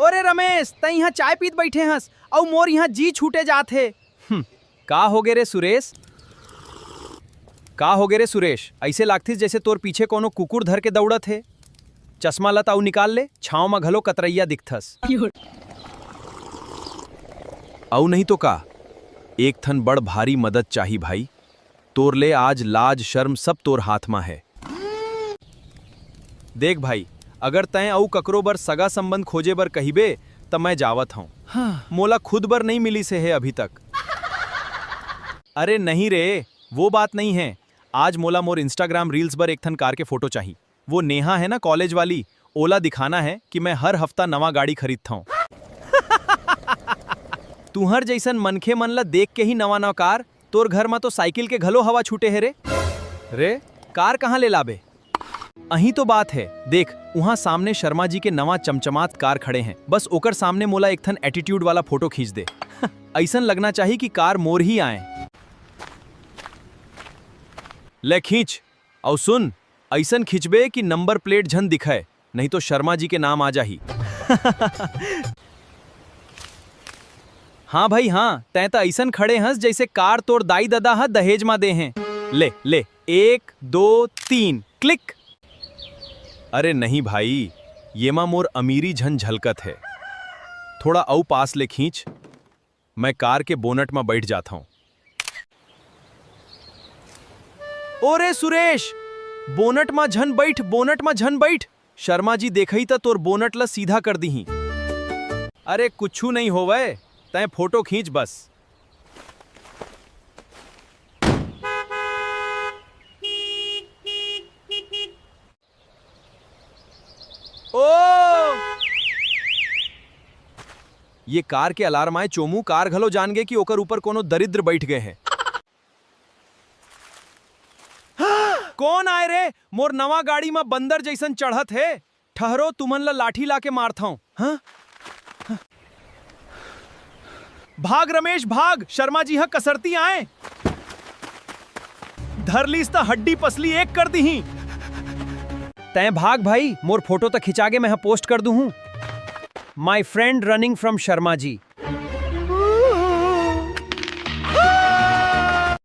ओरे रमेश, तई यहाँ चाय पीत बैठे हंस और मोर यहाँ जी छूटे जात है। का हो गे रे सुरेश? का हो गे रे सुरेश? ऐसे लागथिस जैसे तोर पीछे कोनो कुकुर धर के दौड़त है। चश्मा लत आउ निकाल ले, छाँव में घलो कतरैया दिखथस। औ नहीं तो का, एक थन बड़ भारी मदद चाही भाई। तोर ले आज लाज शर्म सब तोर हाथ में है। देख भाई, अगर तैं औ ककरो बर सगा संबंध खोजे बर कहिबे तब मैं जावत हूँ। मोला खुद बर नहीं मिली से है अभी तक। अरे नहीं रे, वो बात नहीं है। आज मोला मोर इंस्टाग्राम रील्स बर एक थन कार के फोटो चाहिए। वो नेहा है ना कॉलेज वाली, ओला दिखाना है कि मैं हर हफ्ता नवा गाड़ी खरीदता हूँ। तुहर जैसन मनखे मन ला देख के ही नवा नवा कार, तोर घर में तो साइकिल के घलो हवा छूटे है रे कार कहाँ ले लाबे? अही तो बात है। देख वहाँ सामने शर्मा जी के नवा चमचमात कार खड़े हैं। बस ओकर सामने मोला एक थन एटीट्यूड वाला फोटो खींच दे। ऐसन लगना चाहिए कि कार मोर ही आए। ले खींच और सुन, ऐसन खिंचबे कि नंबर प्लेट झन दिखाए, नहीं तो शर्मा जी के नाम आ जाही। हाँ भाई हाँ, तैं तो ऐसन खड़े हंस जैसे कार तोड़ दाई दादा हा दहेज मा दे हैं। ले ले, 1 2 3 क्लिक। अरे नहीं भाई, ये मां मोर अमीरी झन झलकत है। थोड़ा औ पास ले खींच, मैं कार के बोनट में बैठ जाता हूं। ओरे सुरेश, बोनट में झन बैठ, बोनट में झन बैठ। शर्मा जी देखई त तोर बोनट ला सीधा कर दीही। अरे कुछू नहीं होवे, तैं फोटो खींच बस। ओ! ये कार के अलार्म आए चोमू, कार घलो जान गए कि ओकर ऊपर कोनो दरिद्र बैठ गए हैं। कौन आए रे? मोर नवा गाड़ी में बंदर जैसन चढ़त है। ठहरो, तुमन ला लाठी लाके मारता हूं। हाँ? भाग रमेश भाग, शर्मा जी हाँ कसरती आए। धर लीस ता हड्डी पसली एक कर दी ही। तैं भाग भाई, मोर फोटो तो खिंचा के मैं पोस्ट कर दूं हूं। My friend running from Sharma ji.